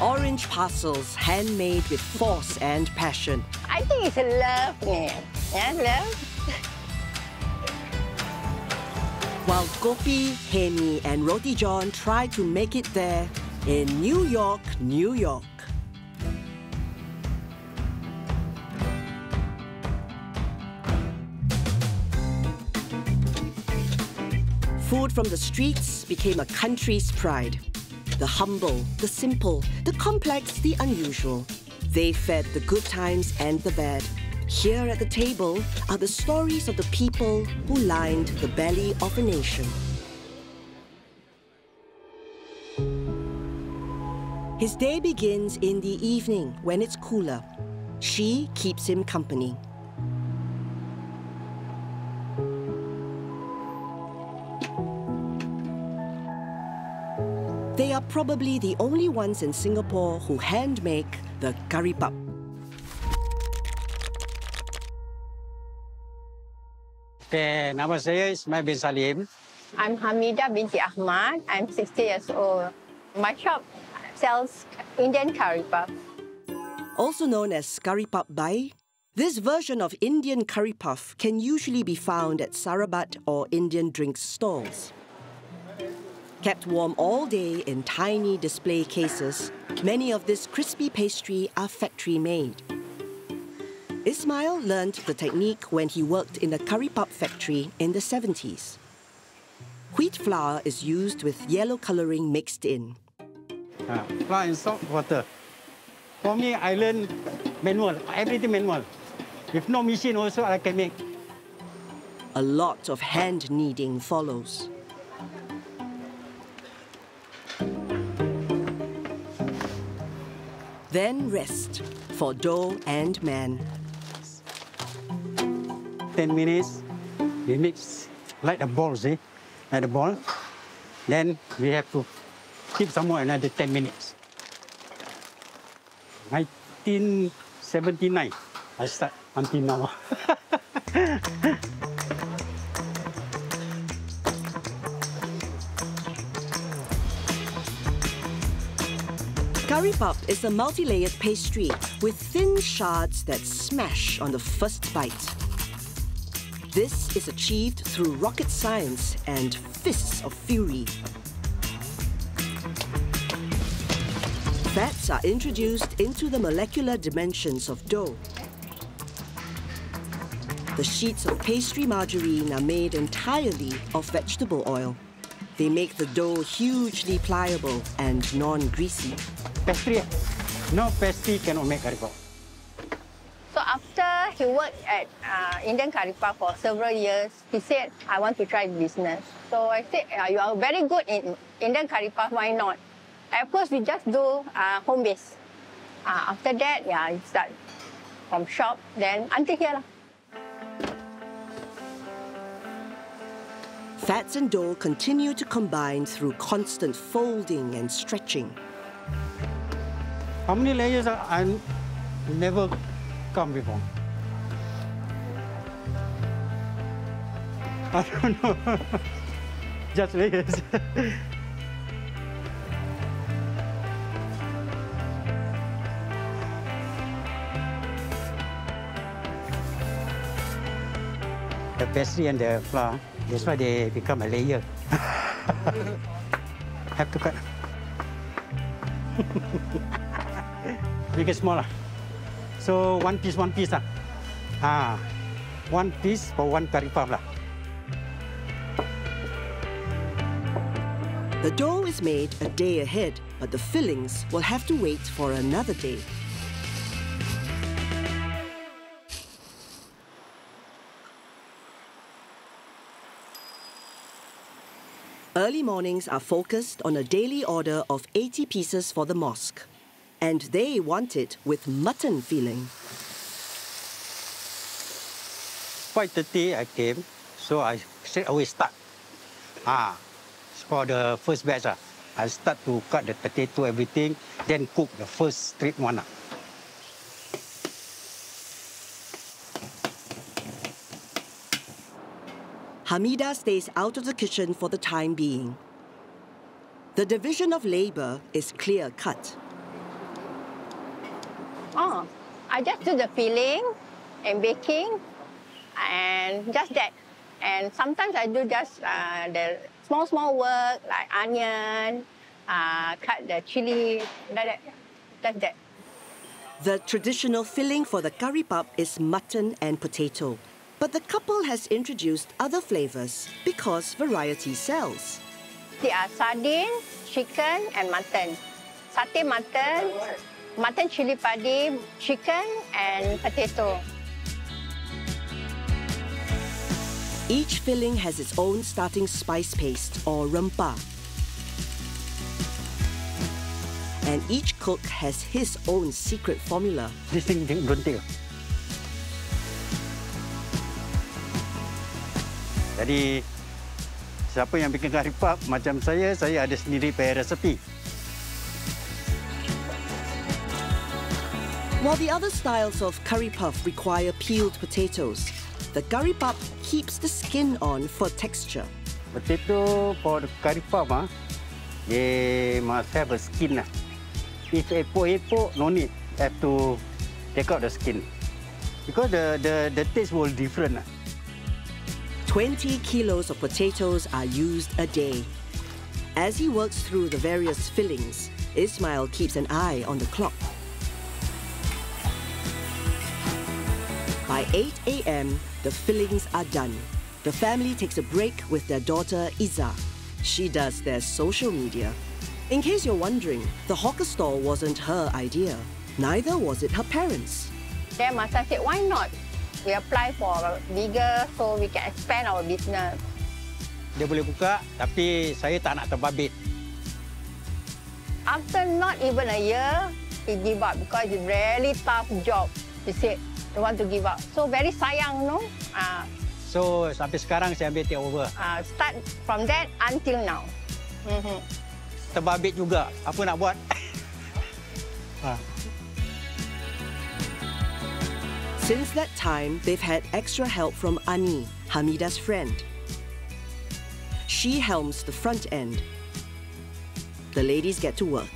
Orange parcels handmade with force and passion. I think it's a love name. Yeah, love. While Gopi, Hemi and Roti John try to make it there in New York, New York. Food from the streets became a country's pride. The humble, the simple, the complex, the unusual. They fed the good times and the bad. Here at the table are the stories of the people who lined the belly of a nation. His day begins in the evening when it's cooler. She keeps him company. They are probably the only ones in Singapore who hand-make the curry puff. Okay, nama saya Ismail bin Salim. I'm Hamidah binti Ahmad. I'm 60 years old. My shop sells Indian curry puff. Also known as curry puff bai, this version of Indian curry puff can usually be found at Sarabat or Indian drinks stalls. Kept warm all day in tiny display cases, many of this crispy pastry are factory-made. Ismail learned the technique when he worked in a curry puff factory in the 70s. Wheat flour is used with yellow colouring mixed in. Flour and salt, water. For me, I learn manual, everything manual. If no machine also, I can make. A lot of hand kneading follows. Then rest for dough and man. 10 minutes, we mix like a ball, see? Like a ball. Then we have to keep some more another 10 minutes. 1979, I start until now. Curry puff is a multi-layered pastry with thin shards that smash on the first bite. This is achieved through rocket science and fists of fury. Fats are introduced into the molecular dimensions of dough. The sheets of pastry margarine are made entirely of vegetable oil. They make the dough hugely pliable and non-greasy. Pastry, no pastry cannot make curry puff. So after he worked at Indian curry puff for several years, he said, I want to try business. So I said, you are very good in Indian curry puff, why not? At first, we just do home base. After that, yeah, it start from shop, then until here. Fats and dough continue to combine through constant folding and stretching. How many layers I never come before? I don't know. Just layers. The pastry and the flour, that's why they become a layer. Have to cut. Make it smaller. So one piece. One piece for one curry puff. The dough is made a day ahead, but the fillings will have to wait for another day. Early mornings are focused on a daily order of 80 pieces for the mosque. And they want it with mutton filling. 5:30 I came, so I straight away start. For the first batch, I start to cut the potato, everything, then cook the first straight one. Hamidah stays out of the kitchen for the time being. The division of labor is clear-cut. Oh, I just do the filling and baking and just that. And sometimes I do just the small work like onion, cut the chili, like that. That's that. The traditional filling for the curry puff is mutton and potato. But the couple has introduced other flavors because variety sells. There are sardine, chicken and mutton. Satay mutton, mutton chili padi, chicken and potato. Each filling has its own starting spice paste or rempah. And each cook has his own secret formula. This thing don't take. Jadi, siapa yang bikin curry puff macam saya ada sendiri pair resepi. While the other styles of curry puff require peeled potatoes, the curry puff keeps the skin on for texture. Potato for the curry puff, they must have a skin. If epok-epok, no need. Have to take out the skin. Because the taste will different. 20 kilos of potatoes are used a day. As he works through the various fillings, Ismail keeps an eye on the clock. By 8 a.m., the fillings are done. The family takes a break with their daughter, Iza. She does their social media. In case you're wondering, the hawker stall wasn't her idea. Neither was it her parents. Then Masa said, why not? We apply for bigger so we can expand our business. Dia boleh buka, tapi saya tak nak terbabit. After not even a year, he give up because it's really tough job. He said, don't want to give up. So very sayang, no? So sampai sekarang saya ambil take over. Start from that until now. Terbabit juga. Apa nak buat? Since that time, they've had extra help from Ani, Hamida's friend. She helms the front end. The ladies get to work.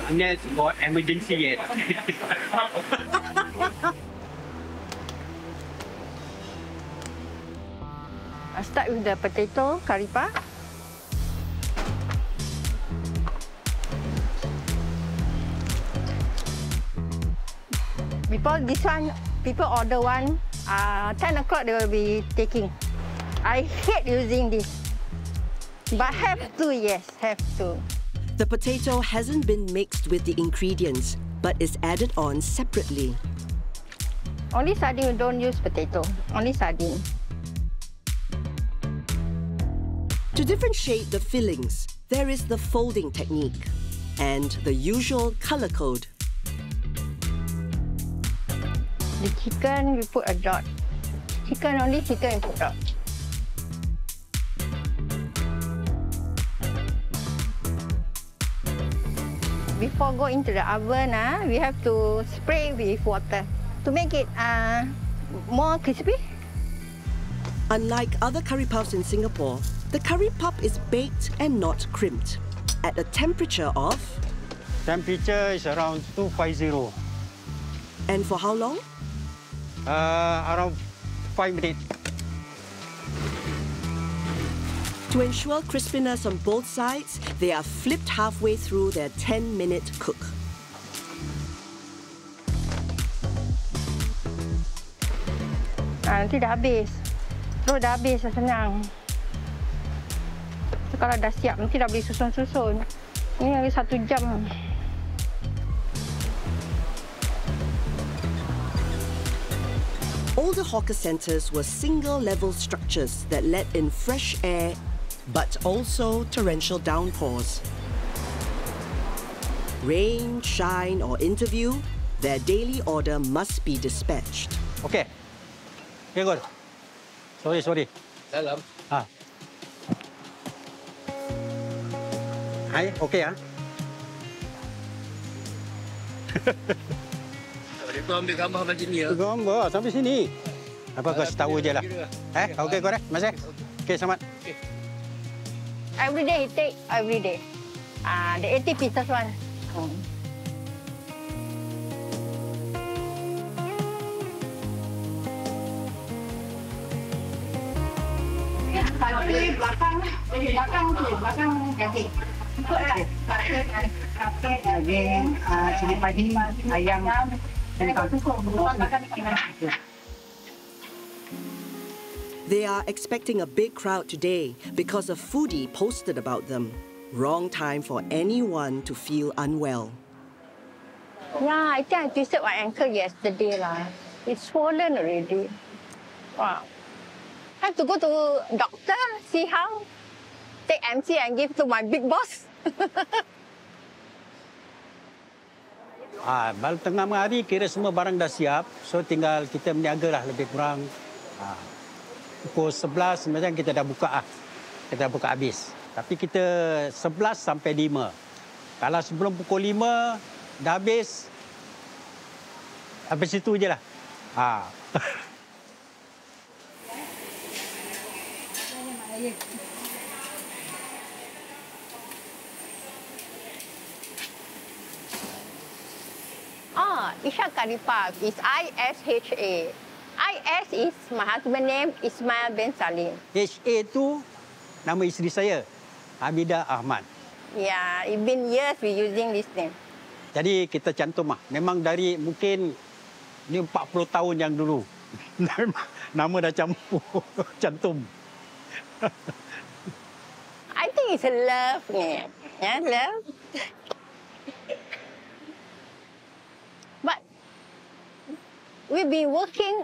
Unless got emergency yet. I start with the potato curry puff. Before this one, people order one, 10 o'clock they will be taking. I hate using this, but have to, yes, have to. The potato hasn't been mixed with the ingredients, but is added on separately. Only sardine, we don't use potato, only sardine. To differentiate the fillings, there is the folding technique and the usual color code. The chicken, we put a dot. Chicken, only chicken, we put dot. Before go into the oven, we have to spray with water to make it more crispy. Unlike other curry puffs in Singapore, the curry puff is baked and not crimped at a temperature of... Temperature is around 250. And for how long? Around 5 minutes. To ensure crispiness on both sides, they are flipped halfway through their 10-minute cook. Nanti dah habis. Terus dah habis, senang. So, kalau dah siap, nanti dah boleh susun-susun. Ini lagi 1 jam. All the hawker centres were single-level structures that let in fresh air, but also torrential downpours. Rain, shine, or interview, their daily order must be dispatched. Okay. Okay, good. Sorry. Dalam. Hai, okay Dia ambil gambar macam ni. Gambar sampai sini. Apa kau tahu je lah. Okey, correct. Masih. Okey, selamat. Every day he take, every day. The 80 pieces one. Cili padi, ayam, They are expecting a big crowd today because a foodie posted about them. Wrong time for anyone to feel unwell. Yeah, I think I twisted my ankle yesterday. It's swollen already. Wow. I have to go to doctor, see how. Take MC and give to my big boss. Baru tengah hari kira semua barang dah siap. So tinggal kita meniaga lah lebih kurang. Pukul 11 macam kita dah buka lah. Kita dah buka habis. Tapi kita 11 sampai 5. Kalau sebelum pukul 5 dah habis. Habis itu je lah. Isha Curry Puff is ISHA. IS is my husband name, Ismail bin Salim. HA tu nama isteri saya, Hamidah Ahmad. Yeah, it's been years we using this name. Jadi kita cantum lah. Memang dari mungkin ni 40 tahun yang dulu. Nama dah campur, cantum. I think it's a love name. Yeah, love. But we've been working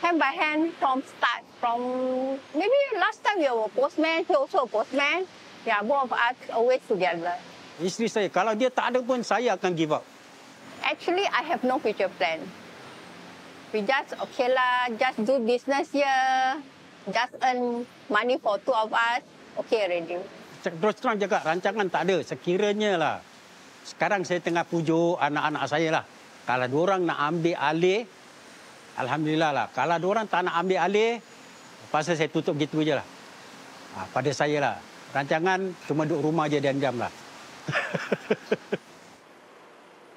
hand by hand from start. From maybe last time we were postman, he also a postman. Yeah, both of us always together. Isteri saya, kalau dia tak ada pun saya akan give up. Actually, I have no future plan. We just, okay lah, just do business here. Just earn money for two of us. Okay already. Terus terang cakap, rancangan tak ada. Sekiranya lah. Sekarang saya tengah pujuk anak-anak saya lah. Kalau diorang nak ambil alih, alhamdulillah lah. Kalau diorang tak nak ambil alih, pasal saya tutup gitu je lah. Pada saya lah. Rancangan cuma duduk rumah je dan diam lah.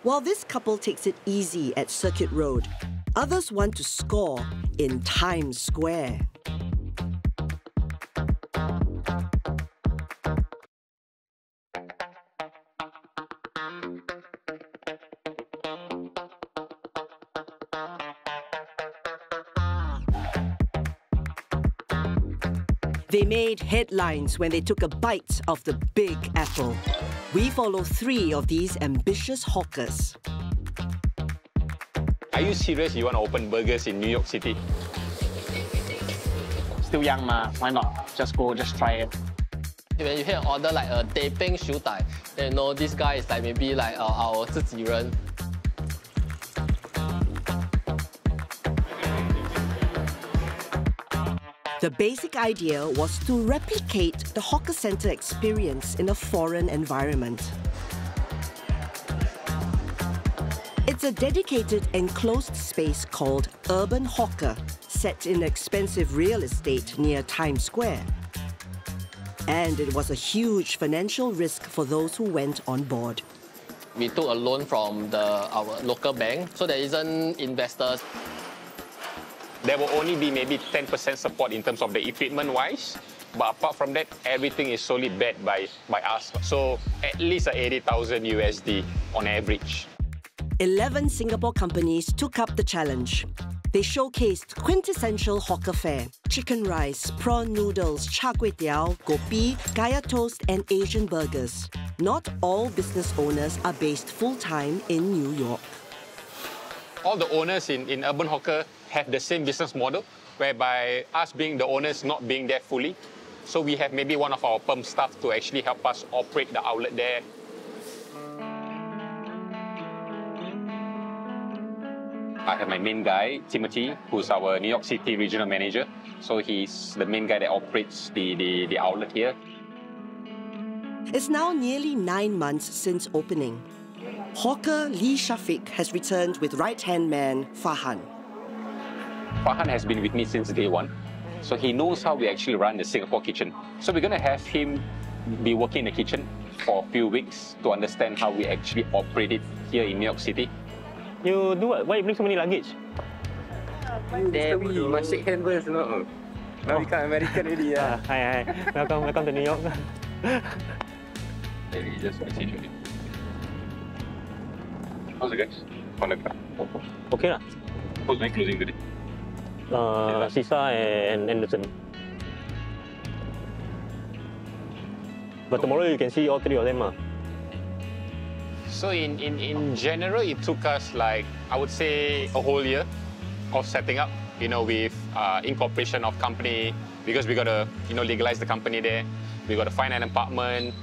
While this couple takes it easy at Circuit Road, others want to score in Times Square. They made headlines when they took a bite of the Big Apple. We follow 3 of these ambitious hawkers. Are you serious you want to open burgers in New York City? Still young ma, why not? Just go, just try it. When you hear an order like a teh peng xiu dai, then you know this guy is like maybe like our 自己人. The basic idea was to replicate the hawker center experience in a foreign environment. It's a dedicated enclosed space called Urban Hawker, set in expensive real estate near Times Square. And it was a huge financial risk for those who went on board. We took a loan from our local bank, so there isn't investors. There will only be maybe 10% support in terms of the equipment-wise. But apart from that, everything is solely backed by us. So at least 80,000 USD on average. 11 Singapore companies took up the challenge. They showcased quintessential hawker fare: chicken rice, prawn noodles, char kway teow, kopi, kaya toast, and Asian burgers. Not all business owners are based full-time in New York. All the owners in Urban Hawker have the same business model, whereby us being the owners not being there fully. So we have maybe one of our perm staff to actually help us operate the outlet there. I have my main guy, Timothy, who's our New York City regional manager. So he's the main guy that operates the outlet here. It's now nearly 9 months since opening. Hawker Lee Shafiq has returned with right-hand man Farhan. Farhan has been with me since day one. So he knows how we actually run the Singapore kitchen. So we're going to have him be working in the kitchen for a few weeks to understand how we actually operate it here in New York City. You do what? Why you bring so many luggage? There we must shake hands first, no? Now we become American already. Hi. Welcome to New York. Maybe just message with him. How's it, guys? On the car. Okay lah. Who's my closing today? Sisa and Anderson. But tomorrow you can see all three of them. So in general, it took us like, I would say, a whole year of setting up, with incorporation of company, because we got to, legalize the company there. We got to find an apartment,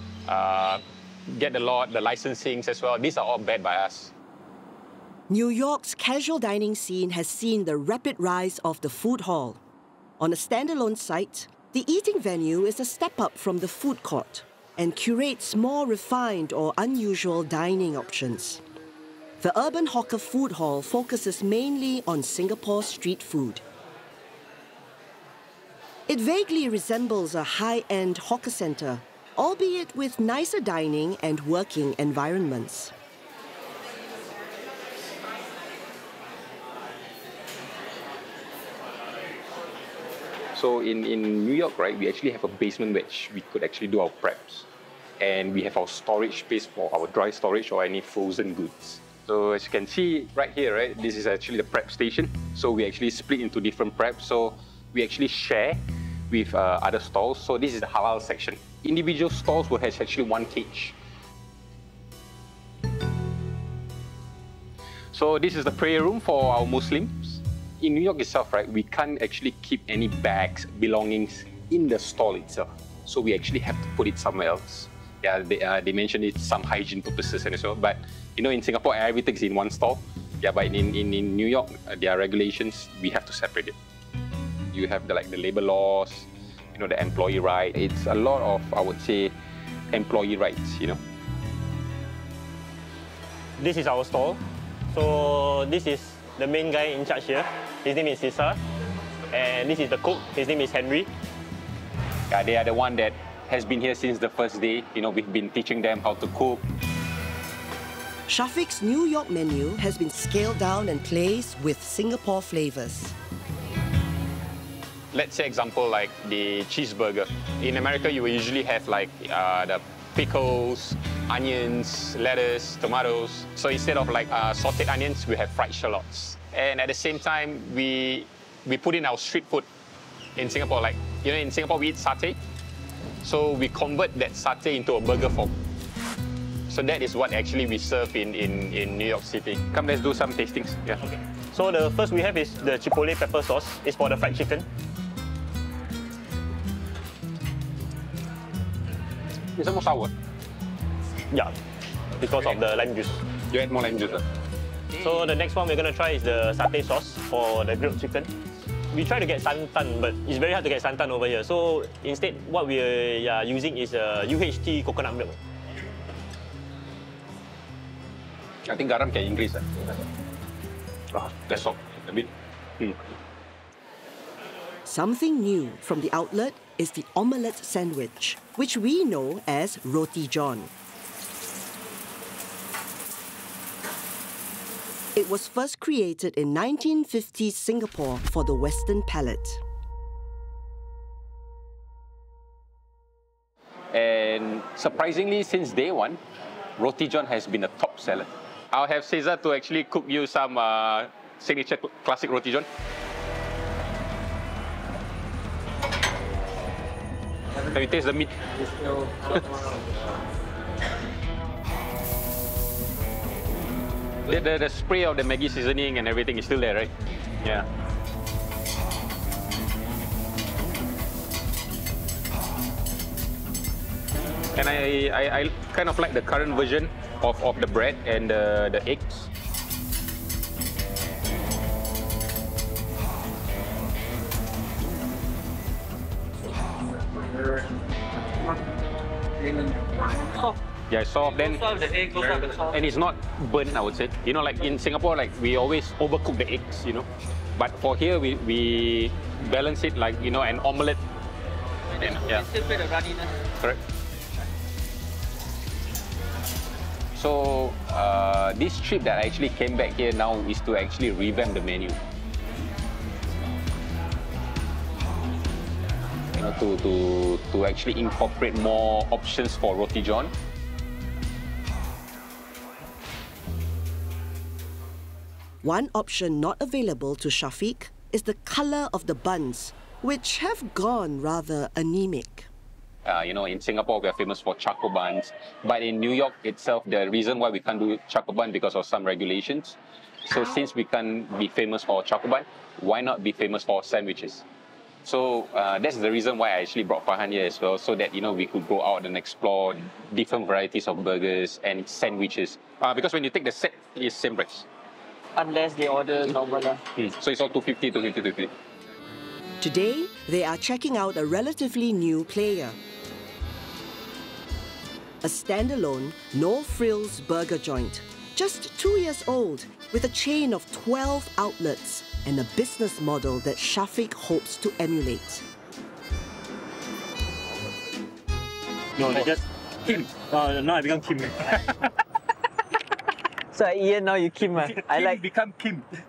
get the lot, the licensings as well. These are all backed by us. New York's casual dining scene has seen the rapid rise of the food hall. On a standalone site, the eating venue is a step up from the food court and curates more refined or unusual dining options. The Urban Hawker Food Hall focuses mainly on Singapore street food. It vaguely resembles a high-end hawker center, albeit with nicer dining and working environments. So in New York, right, we actually have a basement which we could actually do our preps. And we have our storage space for our dry storage or any frozen goods. So as you can see right here, right, this is actually the prep station. So we actually split into different preps. So we actually share with other stalls. So this is the halal section. Individual stalls will have actually one cage. So this is the prayer room for our Muslims. In New York itself, right, we can't actually keep any bags, belongings in the stall itself. So we actually have to put it somewhere else. Yeah, they mentioned it's some hygiene purposes and so. But in Singapore, everything's in one stall. Yeah, but in New York, there are regulations. We have to separate it. You have the labor laws, the employee right. It's a lot of, I would say, employee rights. This is our stall. So this is the main guy in charge here. His name is Sisa. And this is the cook. His name is Henry. Yeah, they are the one that has been here since the first day. We've been teaching them how to cook. Shafiq's New York menu has been scaled down and placed with Singapore flavors. Let's say example like the cheeseburger. In America, you will usually have the pickles, onions, lettuce, tomatoes. So instead of sauteed onions, we have fried shallots. And at the same time, we put in our street food in Singapore. In Singapore, we eat satay. So we convert that satay into a burger form. So that is what actually we serve in New York City. Come, let's do some tastings. Yeah. Okay. So the first we have is the Chipotle pepper sauce. It's for the fried chicken. It's almost sour. Yeah, because of the lime juice. You add more lime juice. So the next one we're going to try is the satay sauce for the grilled chicken. We try to get santan, but it's very hard to get santan over here. So instead, what we are using is UHT coconut milk. I think garam can increase. That's all. A bit. Something new from the outlet is the omelette sandwich, which we know as Roti John. It was first created in 1950s Singapore for the Western palate. And surprisingly, since day one, Roti John has been a top seller. I'll have Cesar to actually cook you some signature classic Roti John. Can you taste the meat? The spray of the Maggi seasoning and everything is still there, right? Yeah. And I kind of like the current version of the bread and the eggs. Yeah, it's soft then, and it's not burnt, I would say. In Singapore, we always overcook the eggs, But for here, we balance it like, you know, an omelette. And, yeah. Still feel the runniness. Correct. So this trip that I actually came back here now is to actually revamp the menu. You know, to actually incorporate more options for roti john. One option not available to Shafiq is the color of the buns, which have gone rather anemic. You know, in Singapore, we are famous for charcoal buns. But in New York itself, the reason why we can't do charcoal bun because of some regulations. So since we can't be famous for charcoal bun, why not be famous for sandwiches? So that's the reason why I actually brought Farhan here as well, so that, you know, we could go out and explore different varieties of burgers and sandwiches. Because when you take the set, it's same price. Unless they order normal. So it's all 250, 250. Today, they are checking out a relatively new player. A standalone, no-frills burger joint, just 2 years old, with a chain of 12 outlets and a business model that Shafiq hopes to emulate. No, they just Kim. Now I become Kim. So Ian, now you Kim. I like. Become Kim. If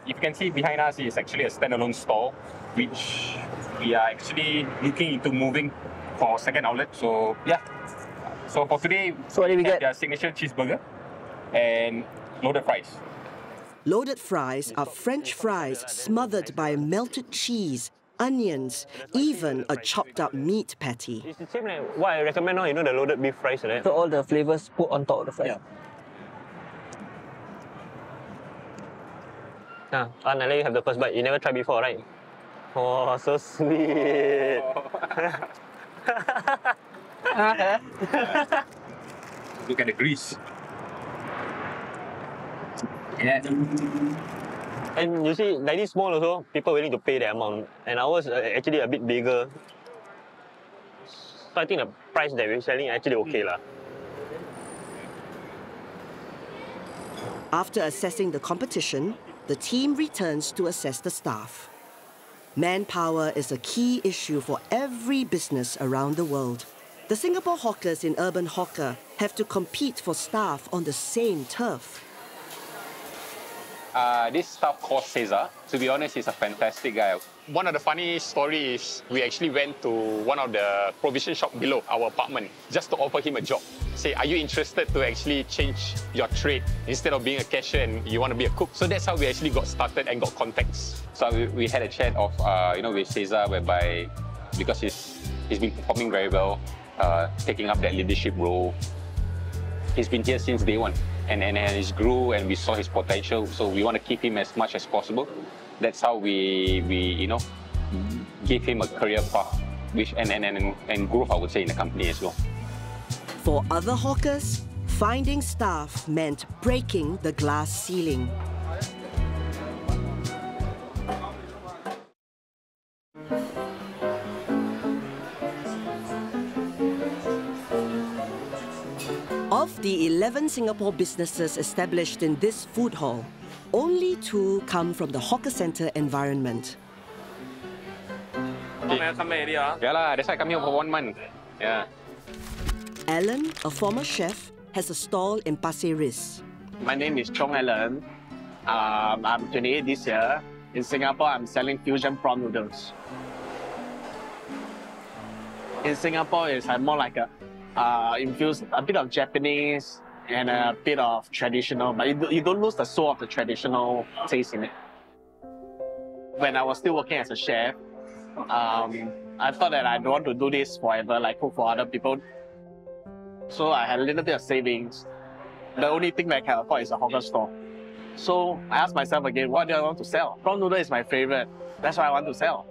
you can see behind us, is actually a standalone store, which we are actually looking into moving for second outlet. So yeah. So for today, So what did we get? Their signature cheeseburger and loaded fries. Loaded fries are French fries smothered by melted cheese, onions, even a chopped up meat patty. It's the same like what I recommend now, you know, the loaded beef fries, right? So all the flavors put on top of the fries. Yeah. I let you have the first bite. You never tried before, right? Oh, so sweet. Look at the grease. Yeah. And you see, like this small also, people willing to pay the amount. And ours actually a bit bigger. So I think the price that we're selling actually okay lah. After assessing the competition, the team returns to assess the staff. Manpower is a key issue for every business around the world. The Singapore hawkers in Urban Hawker have to compete for staff on the same turf. This staff called Cesar, to be honest, he's a fantastic guy. One of the funny stories is we actually went to one of the provision shop below our apartment just to offer him a job. Say, are you interested to actually change your trade instead of being a cashier and you want to be a cook? So that's how we actually got started and got contacts. So we had a chat of, you know, with Cesar, whereby because he's been performing very well, taking up that leadership role. He's been here since day one. And he's grew and we saw his potential, so we want to keep him as much as possible. That's how we you know, gave him a career path and growth, I would say, in the company as well. For other hawkers, finding staff meant breaking the glass ceiling. Of the 11 Singapore businesses established in this food hall, only 2 come from the hawker centre environment. Yeah lah, that's why I come here for 1 month. Yeah. Alan, a former chef, has a stall in Pasir Ris. My name is Chong Alan. I'm 28 this year. In Singapore, I'm selling fusion prawn noodles. In Singapore, it's more like a infused a bit of Japanese and a bit of traditional, but you don't lose the soul of the traditional taste in it. When I was still working as a chef, I thought that I don't want to do this forever, like cook for other people. So I had a little bit of savings. The only thing that I can afford is a hawker store. So I asked myself again, what do I want to sell? Prawn noodle is my favorite. That's what I want to sell.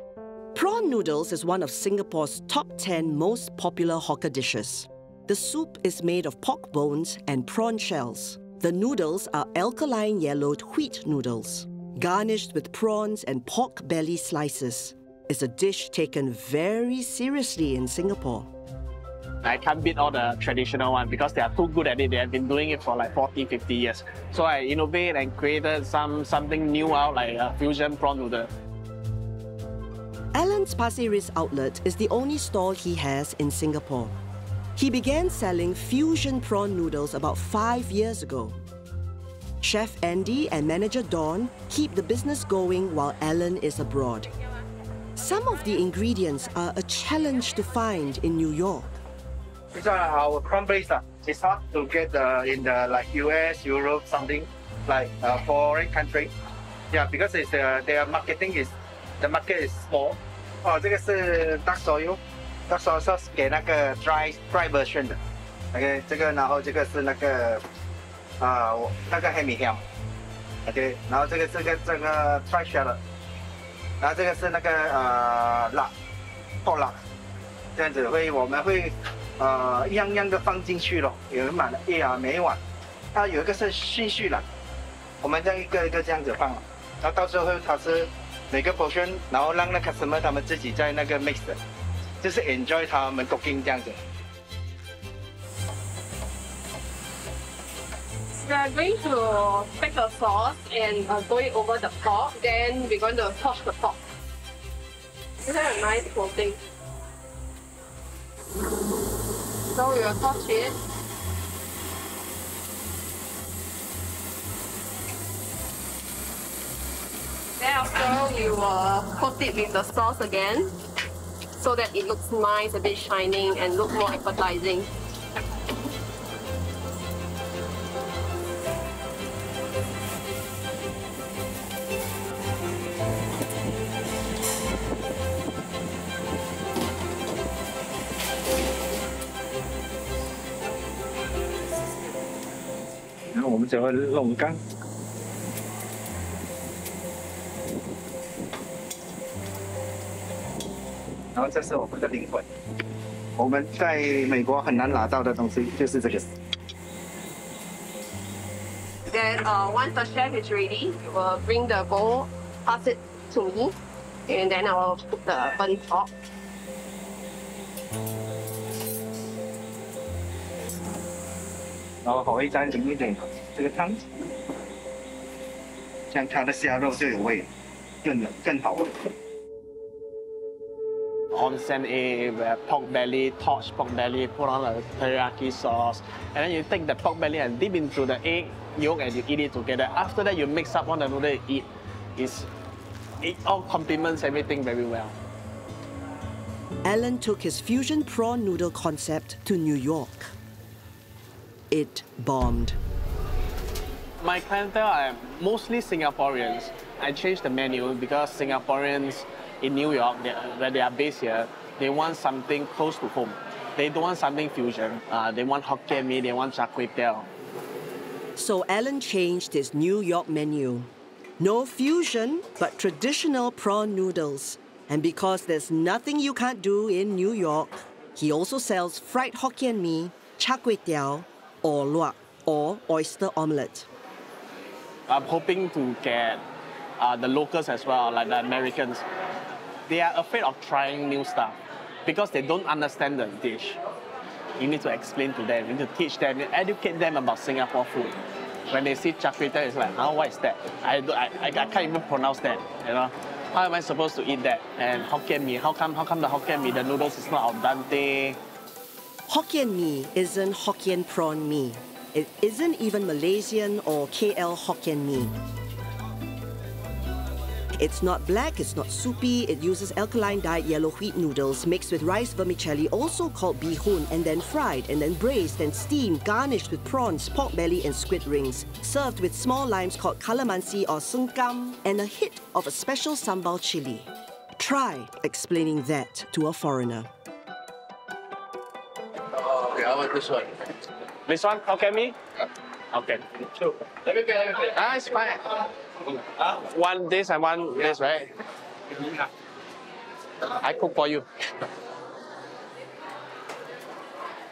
Prawn noodles is one of Singapore's top 10 most popular hawker dishes. The soup is made of pork bones and prawn shells. The noodles are alkaline yellowed wheat noodles, garnished with prawns and pork belly slices. It's a dish taken very seriously in Singapore. I can't beat all the traditional one because they are too good at it. They have been doing it for like 40, 50 years. So I innovate and created something new out, like a fusion prawn noodle. Alan's Pasir Ris outlet is the only stall he has in Singapore. He began selling fusion prawn noodles about 5 years ago. Chef Andy and manager Dawn keep the business going while Alan is abroad. Some of the ingredients are a challenge to find in New York. These are our prawn base. It's hard to get in the like US, Europe, something like foreign country. Yeah, because it's their marketing is the market is small. 哦，这个是 duck soy，duck soy sauce 给那个 dry version 的。OK， 这个然后这个是那个那个黑米ham。OK， 然后这个dry shallot， 然后这个是那个辣，爆辣，这样子我们会一样样的放进去咯，有满了每一碗，它有一个是顺序啦，我们这样一个一个这样子放了，然后到最后它是。 每个 portion， 然后让那 customer 他们自己在那个 mix 的，就是 enjoy 他们 cooking 这样子。We are going to take the sauce and go it over the pork. Then we're going to toss the pork. This is a nice coating. So we will toss it. Then after we will coat it with the sauce again so that it looks nice, a bit shining and look more appetizing. Now we will do longan. And this is our soul. 我们在美国很难拿到的东西就是这个。Then once the chef is ready, we will bring the bowl, pass it to me, and then I will put the burnt pork. 然后还会再淋一点这个汤，这样它的虾肉就有味，更好味。 Onsen A, where pork belly, torch pork belly, put on a teriyaki sauce, and then you take the pork belly and dip into the egg yolk and you eat it together. After that, you mix up all the noodle you eat. It all complements everything very well. Alan took his fusion prawn noodle concept to New York. It bombed. My clientele are mostly Singaporeans. I changed the menu because Singaporeans in New York, where they are based here, they want something close to home. They don't want something fusion. They want Hokkien mee, they want char kway teow. So Alan changed his New York menu. No fusion, but traditional prawn noodles. And because there's nothing you can't do in New York, he also sells fried Hokkien mee, char kway teow, or luak, or oyster omelette. I'm hoping to get the locals as well, like the Americans. They are afraid of trying new stuff because they don't understand the dish. You need to explain to them, you need to teach them, educate them about Singapore food. When they see char kway teow, it's like, oh, what is that? I can't even pronounce that, you know? How am I supposed to eat that? And Hokkien mee, how come the Hokkien mee, the noodles is not al dente? Hokkien mee isn't Hokkien prawn mee. It isn't even Malaysian or KL Hokkien mee. It's not black, it's not soupy, it uses alkaline-dyed yellow wheat noodles mixed with rice vermicelli, also called bee hoon, and then fried, and then braised and steamed, garnished with prawns, pork belly, and squid rings. Served with small limes called calamansi or sengkam, and a hit of a special sambal chili. Try explaining that to a foreigner. Okay, I want this one. This one, Hokkien mee? Okay. Sure. Let me pay. Ah, it's fine. One this and one this, right? I cook for you.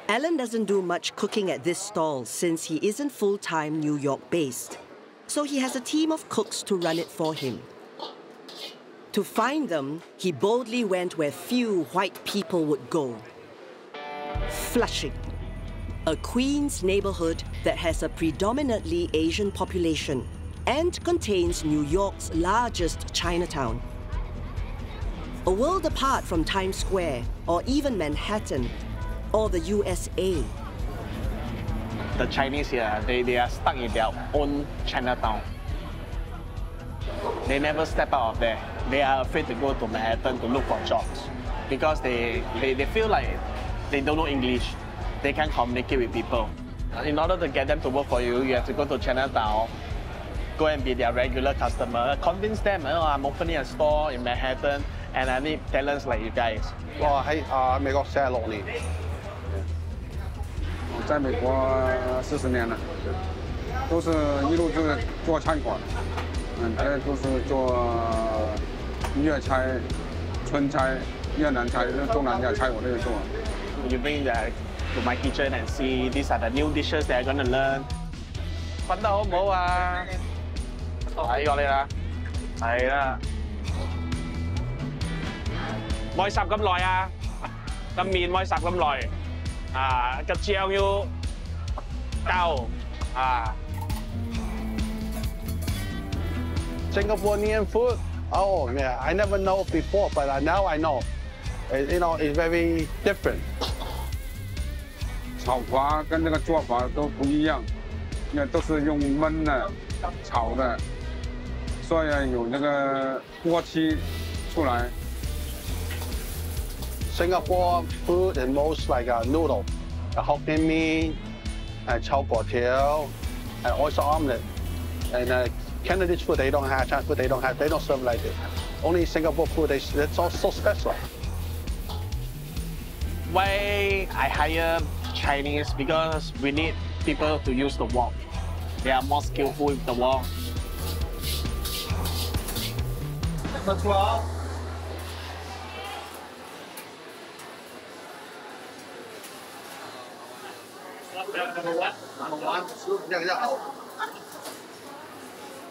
Alan doesn't do much cooking at this stall since he isn't full-time New York-based. So he has a team of cooks to run it for him. To find them, he boldly went where few white people would go. Flushing, a Queens neighborhood that has a predominantly Asian population and contains New York's largest Chinatown. A world apart from Times Square or even Manhattan or the USA. The Chinese here, they are stuck in their own Chinatown. They never step out of there. They are afraid to go to Manhattan to look for jobs because they feel like they don't know English. They can't communicate with people. In order to get them to work for you, you have to go to Chinatown, go and be their regular customer, convince them, oh, I'm opening a store in Manhattan and I need talents like you guys. 我喺美國46年，我在美國40年了，都是一路做餐馆，这都是做粤菜、川菜、越南菜、东南亚菜，我都有做。You bring them to my kitchen and see these are the new dishes that I'm going to learn. 瞓得好唔好啊？睇過你啦，係啦。咪烚咁耐啊？個麵咪烚咁耐啊？個醬要夠啊。Singaporean food? Oh yeah, I never know before, but now I know. You know, it's very different. 炒法跟那个做法都不一样，那都是用焖的、炒的，所以有那个锅气出来。Singapore food is most like a noodle, a Hokkien mee, and chao guo tiao, and oyster omelette. And Canadian food they don't have, Chinese food they don't serve like this. Only Singapore food, it's all so special. Why I hire Chinese? Because we need people to use the wok. They are more skillful with the wok.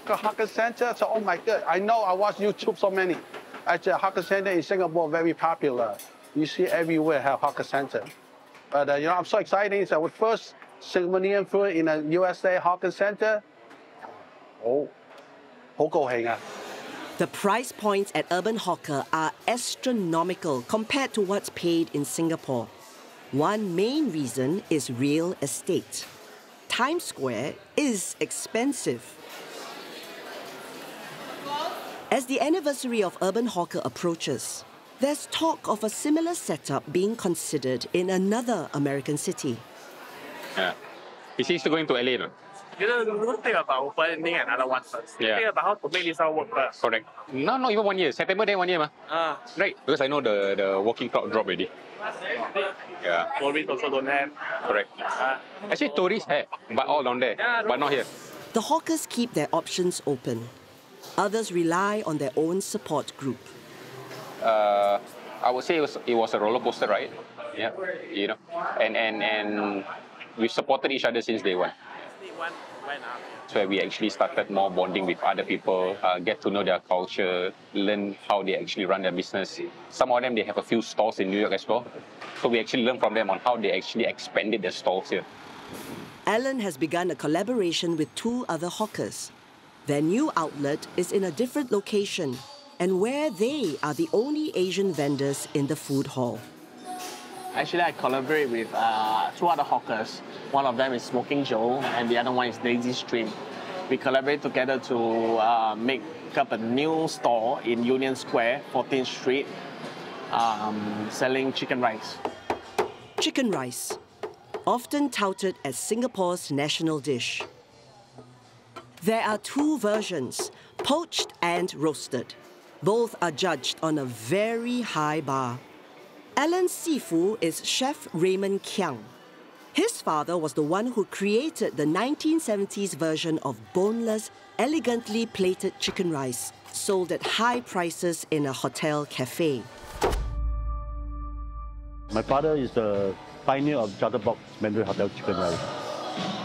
The hawker center, so oh my God, I know I watch YouTube so many. Actually, hawker center in Singapore very popular. You see everywhere have hawker center. But you know, I'm so excited. It's our first Singaporean food in a USA hawker center. Oh, 好高興啊! The price points at Urban Hawker are astronomical compared to what's paid in Singapore. One main reason is real estate. Times Square is expensive. As the anniversary of Urban Hawker approaches, there's talk of a similar setup being considered in another American city. Yeah. Is he still going to LA? No? You don't think about opening another one first. Yeah. Think about how to make this all work first. Correct. No, not even 1 year. September then 1 year, ma. Right. Because I know the walking crowd dropped already. Yeah. Tourists also don't have. Correct. Actually, tourists have, but all down there, but not here. The hawkers keep their options open. Others rely on their own support group. I would say it was a roller coaster ride. Yeah. You know, and we supported each other since day one. So we actually started more bonding with other people, get to know their culture, learn how they actually run their business. Some of them, they have a few stores in New York as well. So we actually learned from them on how they actually expanded their stores here. Alan has begun a collaboration with 2 other hawkers. Their new outlet is in a different location and where they are the only Asian vendors in the food hall. Actually, I collaborate with 2 other hawkers. One of them is Smoking Joe, and the other one is Daisy Stream. We collaborate together to make up a new store in Union Square, 14th Street, selling chicken rice. Chicken rice, often touted as Singapore's national dish. There are 2 versions, poached and roasted. Both are judged on a very high bar. Alan's sifu is Chef Raymond Kiang. His father was the one who created the 1970s version of boneless, elegantly plated chicken rice, sold at high prices in a hotel cafe. My father is the pioneer of Charterbox Mandarin Hotel chicken rice.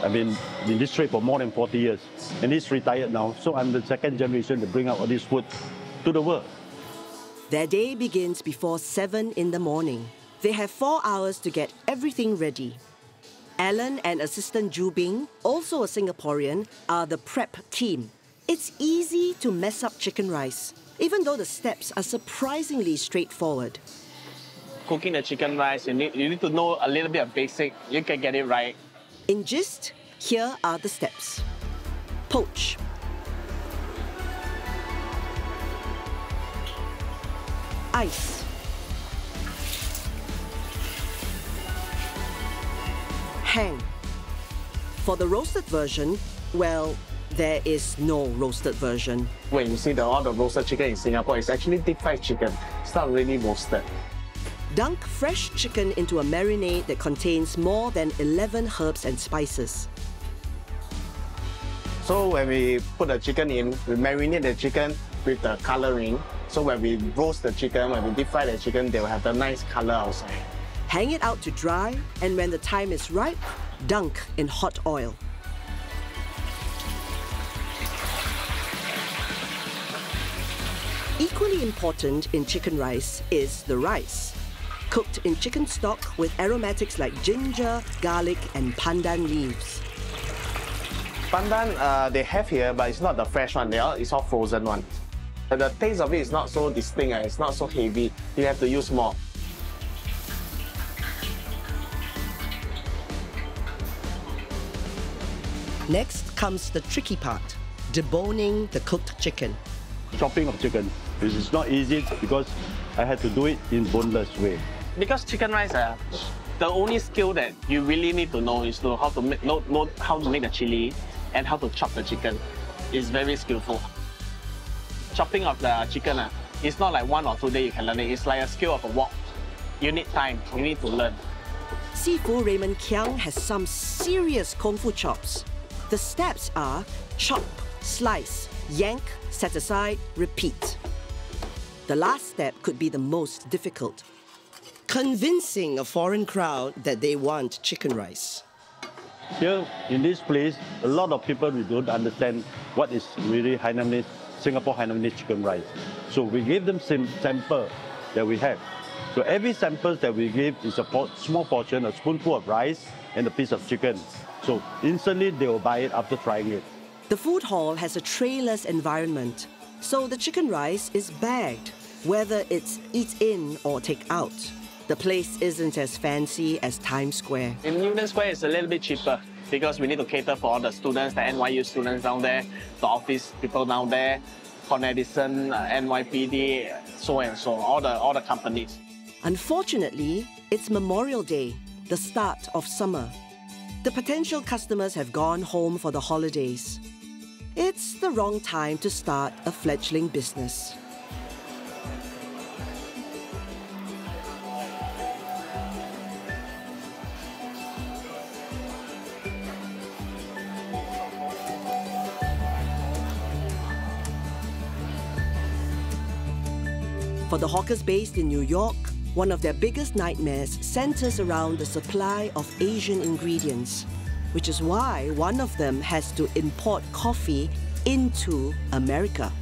I've been in this trade for more than 40 years, and he's retired now, so I'm the second generation to bring out all this food to the world. Their day begins before 7 in the morning. They have 4 hours to get everything ready. Alan and assistant Ju Bing, also a Singaporean, are the prep team. It's easy to mess up chicken rice, even though the steps are surprisingly straightforward. Cooking the chicken rice, you need to know a little bit of basic. You can get it right. In gist, here are the steps. Poach. Ice. Hang. For the roasted version, well, there is no roasted version. When you see all the roasted chicken in Singapore, it's actually deep fried chicken. It's not really roasted. Dunk fresh chicken into a marinade that contains more than 11 herbs and spices. So when we put the chicken in, we marinate the chicken with the colouring. So when we roast the chicken, when we deep fry the chicken, they will have the nice colour outside. Hang it out to dry, and when the time is ripe, dunk in hot oil. Equally important in chicken rice is the rice. Cooked in chicken stock with aromatics like ginger, garlic, and pandan leaves. Pandan, they have here, but it's not the fresh one. It's all frozen one. The taste of it is not so distinct. It's not so heavy. You have to use more. Next comes the tricky part, deboning the cooked chicken. Chopping of chicken. This is not easy because I had to do it in boneless way. Because chicken rice, the only skill that you really need to know is how to make the chili and how to chop the chicken. It's very skillful. Chopping of the chicken, it's not like 1 or 2 days you can learn it. It's like a skill of a walk. You need time. You need to learn. Sifu Raymond Kiang has some serious kung fu chops. The steps are chop, slice, yank, set aside, repeat. The last step could be the most difficult. Convincing a foreign crowd that they want chicken rice. Here, in this place, a lot of people don't understand what is really Hainanese, Singapore Hainanese chicken rice. So we give them some sample that we have. So every sample that we give is a small portion, a spoonful of rice and a piece of chicken. So instantly they will buy it after trying it. The food hall has a trayless environment, so the chicken rice is bagged, whether it's eat in or take out. The place isn't as fancy as Times Square. In Union Square, it's a little bit cheaper because we need to cater for all the students, the NYU students down there, the office people down there, Con Edison, NYPD, so and so, all the companies. Unfortunately, it's Memorial Day, the start of summer. The potential customers have gone home for the holidays. It's the wrong time to start a fledgling business. For the hawkers based in New York, one of their biggest nightmares centers around the supply of Asian ingredients, which is why one of them has to import coffee into America.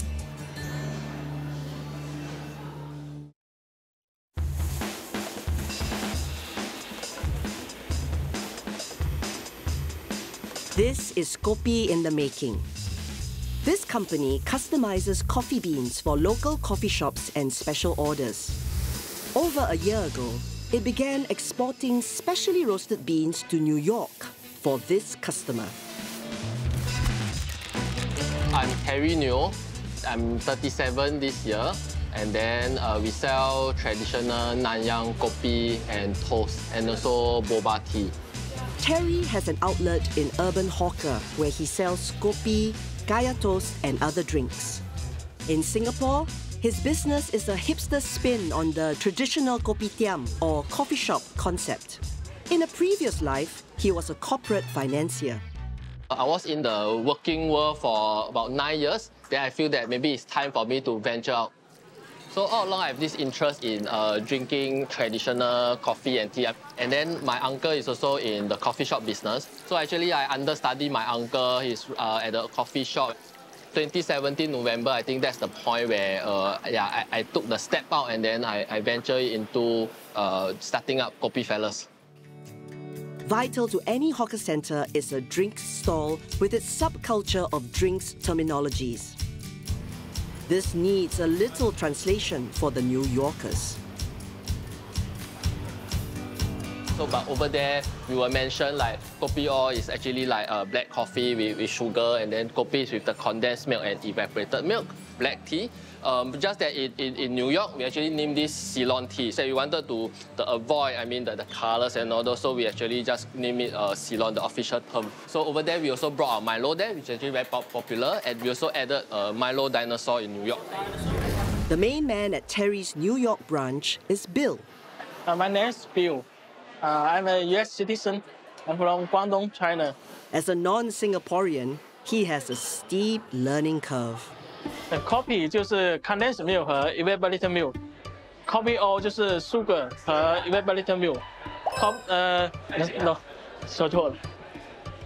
This is Kopi in the making. This company customizes coffee beans for local coffee shops and special orders. Over a year ago, it began exporting specially roasted beans to New York for this customer. I'm Terry Neo. I'm 37 this year. And then we sell traditional Nanyang kopi and toast, and also boba tea. Terry has an outlet in Urban Hawker where he sells kopi, kaya toast and other drinks. In Singapore, his business is a hipster spin on the traditional kopitiam or coffee shop concept. In a previous life, he was a corporate financier. I was in the working world for about 9 years. Then I feel that maybe it's time for me to venture out. So all along I have this interest in drinking traditional coffee and tea. And then my uncle is also in the coffee shop business. So actually I understudy my uncle. He's at the coffee shop. 2017 November, I think that's the point where I took the step out and then I ventured into starting up Kopi Fellas. Vital to any hawker centre is a drinks stall with its subculture of drinks terminologies. This needs a little translation for the New Yorkers. So, but over there, we were mentioned like kopi O is actually like black coffee with sugar, and then kopi is with the condensed milk and evaporated milk, black tea. Just that in New York, we actually named this Ceylon tea. So we wanted to avoid, the colors and all those, so we actually just named it Ceylon, the official term. So over there, we also brought our Milo there, which is actually very popular, and we also added Milo Dinosaur in New York. The main man at Terry's New York branch is Bill. My name is Bill. I'm a US citizen. I'm from Guangdong, China. As a non-Singaporean, he has a steep learning curve. Coffee 就是 condensed milk 和 evaporated milk. Coffee O 就是 sugar 和 evaporated milk. No, 说错了。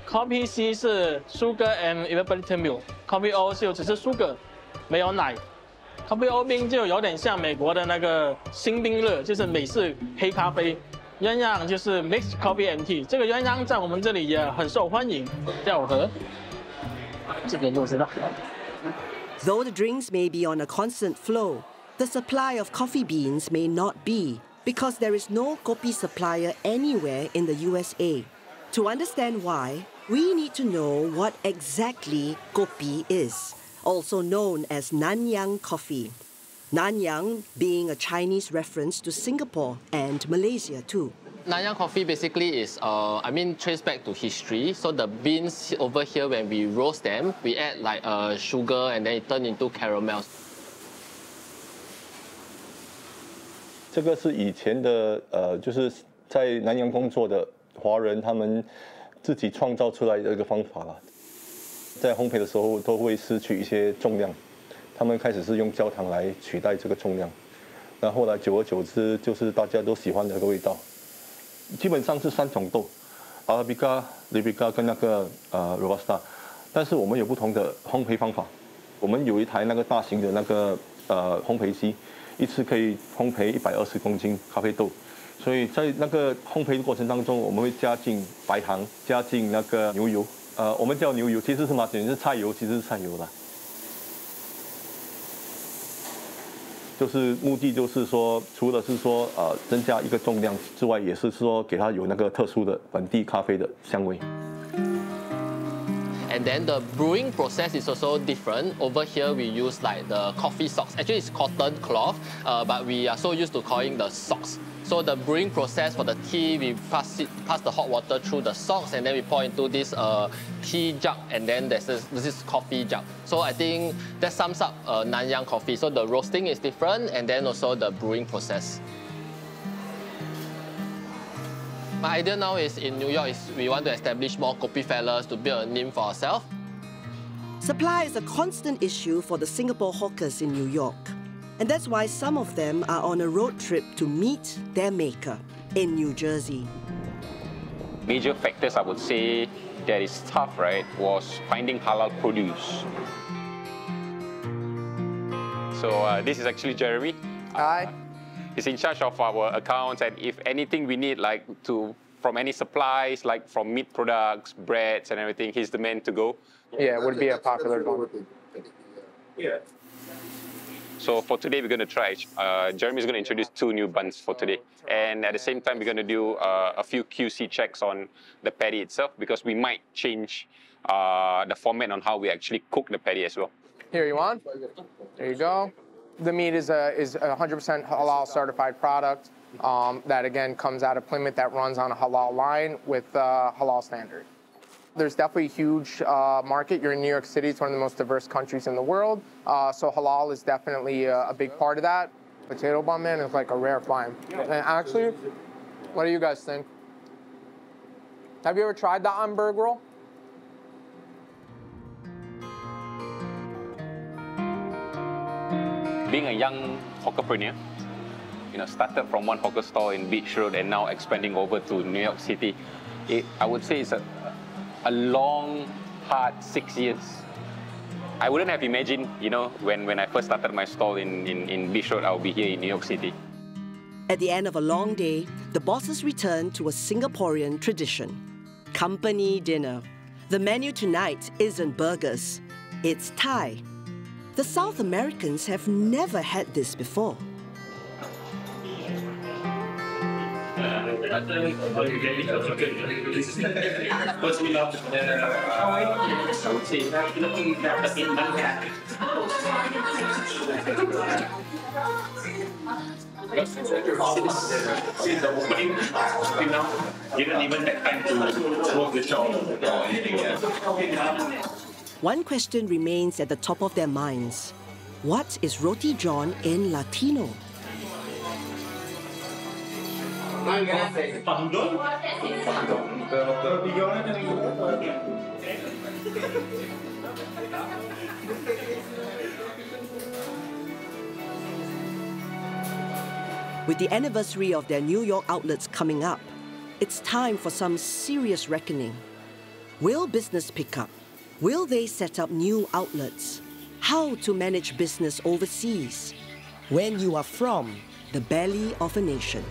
Coffee C 是 sugar and evaporated milk. Coffee O 就只是 sugar， 没有奶。Coffee O 冰就有点像美国的那个新冰乐，就是美式黑咖啡。鸳鸯就是 mixed coffee and tea， 这个鸳鸯在我们这里也很受欢迎。叫我喝，这边就知道。Though the drinks may be on a constant flow, the supply of coffee beans may not be, because there is no kopi supplier anywhere in the USA. To understand why, we need to know what exactly kopi is, also known as Nanyang coffee. Nanyang being a Chinese reference to Singapore and Malaysia too. Nanyang coffee basically is, traced back to history. So the beans over here, when we roast them, we add like sugar and then it turns into caramel. 这个是以前的就是在南洋工作的华人他们自己创造出来的一个方法啦。在烘焙的时候都会失去一些重量。 他们开始是用焦糖来取代这个重量，那后来久而久之，就是大家都喜欢的那个味道。基本上是3种豆 ，Arabica、Libica 跟那个Robusta， 但是我们有不同的烘焙方法。我们有一台那个大型的那个烘焙机，一次可以烘焙120公斤咖啡豆，所以在那个烘焙的过程当中，我们会加进白糖，加进那个牛油，我们叫牛油，其实是马碱，是菜油，其实是菜油啦。 就是目的就是说，除了是说增加一个重量之外，也是说给它有那个特殊的本地咖啡的香味。 And then the brewing process is also different. Over here we use like the coffee socks. Actually it's cotton cloth, but we are so used to calling the socks. So the brewing process for the tea, we pass the hot water through the socks and then we pour into this tea jug and then this is coffee jug. So I think that sums up Nanyang coffee. So the roasting is different and then also the brewing process. My idea now is in New York is we want to establish more Kopi Fellas to build a name for ourselves. Supply is a constant issue for the Singapore hawkers in New York. And that's why some of them are on a road trip to meet their maker in New Jersey. Major factors I would say that is tough, right, was finding halal produce. So this is actually Jeremy. Hi. He's in charge of our accounts, and if anything we need from any supplies, like from meat products, breads and everything, he's the man to go. Yeah, it would be a popular one. Yeah. So for today, we're going to try, Jeremy's going to introduce 2 new buns for today. And at the same time, we're going to do a few QC checks on the patty itself, because we might change the format on how we actually cook the patty as well. Here, you want? There you go. The meat is a 100% halal certified product that again comes out of Plymouth, that runs on a halal line with halal standard. There's definitely a huge market. You're in New York City. It's one of the most diverse countries in the world. So halal is definitely a big part of that. Potato bun, man, is like a rare find. And actually, what do you guys think? Have you ever tried the Hamburg roll? Being a young hawkerpreneur, started from one hawker store in Beach Road and now expanding over to New York City, I would say it's a long, hard 6 years. I wouldn't have imagined, you know, when I first started my stall in Beach Road, I'll be here in New York City. At the end of a long day, the bosses return to a Singaporean tradition. Company dinner. The menu tonight isn't burgers, it's Thai. The South Americans have never had this before. Since the opening till now, didn't even have time to work the job or anything else. One question remains at the top of their minds. What is Roti John in Latino? With the anniversary of their New York outlets coming up, it's time for some serious reckoning. Will business pick up? Will they set up new outlets? How to manage business overseas? When you are from the belly of a nation.